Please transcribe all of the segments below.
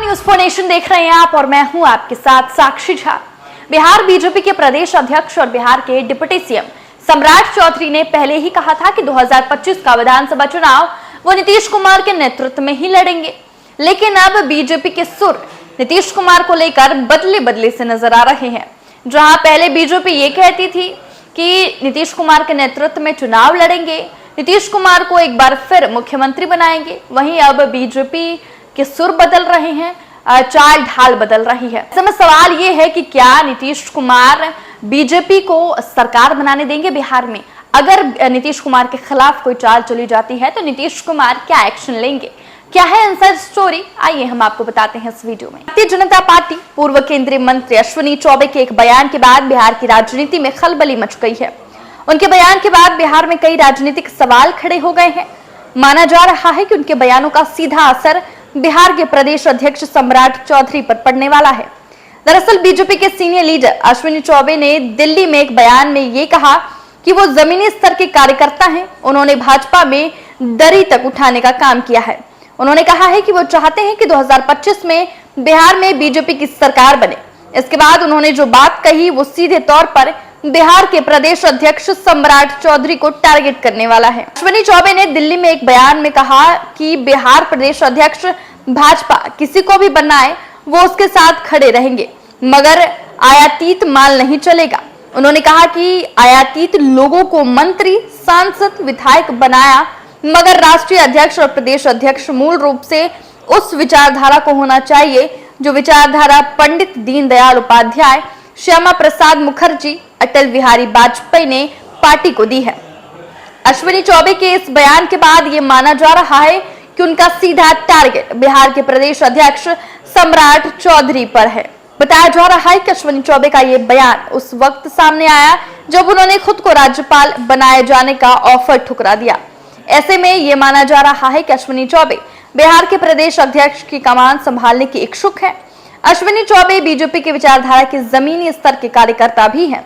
News for nation देख रहे हैं आप और मैं हूं आपके साथ साक्षी झा। बिहार बीजेपी के प्रदेश अध्यक्ष और बिहार के डिप्टी सीएम सम्राट चौधरी ने पहले ही कहा था कि 2025 का विधानसभा चुनाव वो नीतीश कुमार के नेतृत्व में ही लड़ेंगे। लेकिन अब बीजेपी के सुर नीतीश कुमार को लेकर बदले बदले से नजर आ रहे हैं। जहां पहले बीजेपी ये कहती थी कि नीतीश कुमार के नेतृत्व में चुनाव लड़ेंगे, नीतीश कुमार को एक बार फिर मुख्यमंत्री बनाएंगे, वहीं अब बीजेपी के सुर बदल रहे हैं, चाल ढाल बदल रही है। ऐसे में सवाल ये है कि क्या नीतीश कुमार बीजेपी को सरकार बनाने देंगे बिहार में? अगर नीतीश कुमार के खिलाफ कोई चाल चली जाती है तो नीतीश कुमार क्या एक्शन लेंगे? क्या है इनसाइड स्टोरी? आइए हम आपको बताते हैं इस वीडियो में। भारतीय जनता पार्टी पूर्व केंद्रीय मंत्री अश्विनी चौबे के एक बयान के बाद बिहार की राजनीति में खलबली मच गई है। उनके बयान के बाद बिहार में कई राजनीतिक सवाल खड़े हो गए हैं। माना जा रहा है कि उनके बयानों का सीधा असर बिहार के प्रदेश अध्यक्ष सम्राट चौधरी पर पड़ने वाला है। दरअसल बीजेपी के सीनियर लीडर अश्विनी चौबे ने दिल्ली में एक बयान में ये कहा कि वो जमीनी स्तर के कार्यकर्ता हैं। उन्होंने भाजपा में दरी तक उठाने का काम किया है। उन्होंने कहा है कि वो चाहते हैं कि 2025 में बिहार में बीजेपी की सरकार बने। इसके बाद उन्होंने जो बात कही वो सीधे तौर पर बिहार के प्रदेश अध्यक्ष सम्राट चौधरी को टारगेट करने वाला है। अश्विनी चौबे ने दिल्ली में एक बयान में कहा कि बिहार प्रदेश अध्यक्ष भाजपा किसी को भी बनाए वो उसके साथ खड़े रहेंगे, मगर आयातीत माल नहीं चलेगा। उन्होंने कहा कि आयातीत लोगों को मंत्री, सांसद, विधायक बनाया, मगर राष्ट्रीय अध्यक्ष और प्रदेश अध्यक्ष मूल रूप से उस विचारधारा को होना चाहिए जो विचारधारा पंडित दीनदयाल उपाध्याय, श्यामा प्रसाद मुखर्जी, अटल बिहारी वाजपेयी ने पार्टी को दी है। अश्विनी चौबे के इस बयान के बाद ये माना जा रहा है कि उनका सीधा टारगेट बिहार के प्रदेश अध्यक्ष सम्राट चौधरी पर है। बताया जा रहा है कि अश्विनी चौबे का ये बयान उस वक्त सामने आया जब उन्होंने खुद को राज्यपाल बनाए जाने का ऑफर ठुकरा दिया। ऐसे में ये माना जा रहा है कि अश्विनी चौबे बिहार के प्रदेश अध्यक्ष की कमान संभालने के इच्छुक है। अश्विनी चौबे बीजेपी के विचारधारा के जमीनी स्तर के कार्यकर्ता भी हैं।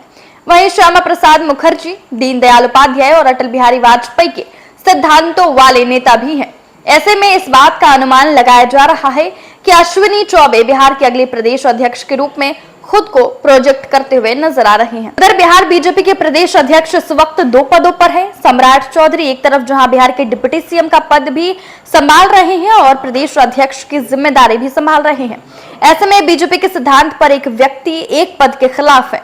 वहीं श्यामा प्रसाद मुखर्जी, दीनदयाल उपाध्याय और अटल बिहारी वाजपेयी के सिद्धांतों वाले नेता भी हैं। ऐसे में इस बात का अनुमान लगाया जा रहा है कि अश्विनी चौबे बिहार के अगले प्रदेश अध्यक्ष के रूप में खुद को प्रोजेक्ट करते हुए नजर आ रहे हैं। उधर बिहार बीजेपी के प्रदेश अध्यक्ष इस वक्त दो पदों पर है। सम्राट चौधरी एक तरफ जहां बिहार के डिप्टी सीएम का पद भी संभाल रहे हैं और प्रदेश अध्यक्ष की जिम्मेदारी भी संभाल रहे हैं। ऐसे में बीजेपी के सिद्धांत पर एक व्यक्ति एक पद के खिलाफ है।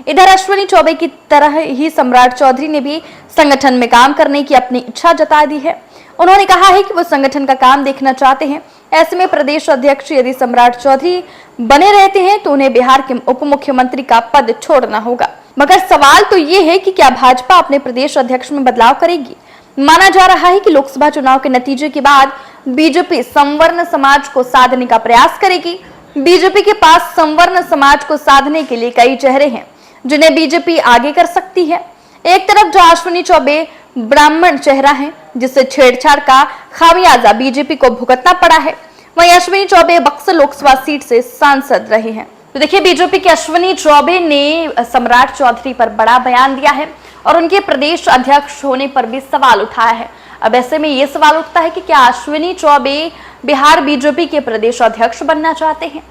इधर अश्विनी चौबे की तरह ही सम्राट चौधरी ने भी संगठन में काम करने की अपनी इच्छा जता दी है। उन्होंने कहा है कि वो संगठन का काम देखना चाहते हैं। ऐसे में प्रदेश अध्यक्ष यदि सम्राट चौधरी बने रहते हैं तो उन्हें बिहार के उप मुख्यमंत्री का पद छोड़ना होगा। मगर सवाल तो ये है कि क्या भाजपा अपने प्रदेश अध्यक्ष में बदलाव करेगी? माना जा रहा है कि लोकसभा चुनाव के नतीजे के बाद बीजेपी संवर्ण समाज को साधने का प्रयास करेगी। बीजेपी के पास संवर्ण समाज को साधने के लिए कई चेहरे हैं जिन्हें बीजेपी आगे कर सकती है। एक तरफ जो अश्विनी चौबे ब्राह्मण चेहरा है जिससे छेड़छाड़ का खामियाजा बीजेपी को भुगतना पड़ा है, वहीं अश्विनी चौबे बक्सर लोकसभा सीट से सांसद रहे हैं। तो देखिए, बीजेपी के अश्विनी चौबे ने सम्राट चौधरी पर बड़ा बयान दिया है और उनके प्रदेश अध्यक्ष होने पर भी सवाल उठाया है। अब ऐसे में ये सवाल उठता है कि क्या अश्विनी चौबे बिहार बीजेपी के प्रदेश अध्यक्ष बनना चाहते हैं?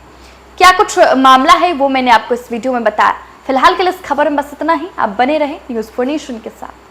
क्या कुछ मामला है वो मैंने आपको इस वीडियो में बताया। फिलहाल के लिए इस खबर में बस इतना ही। आप बने रहे न्यूज़ फॉर नेशन के साथ।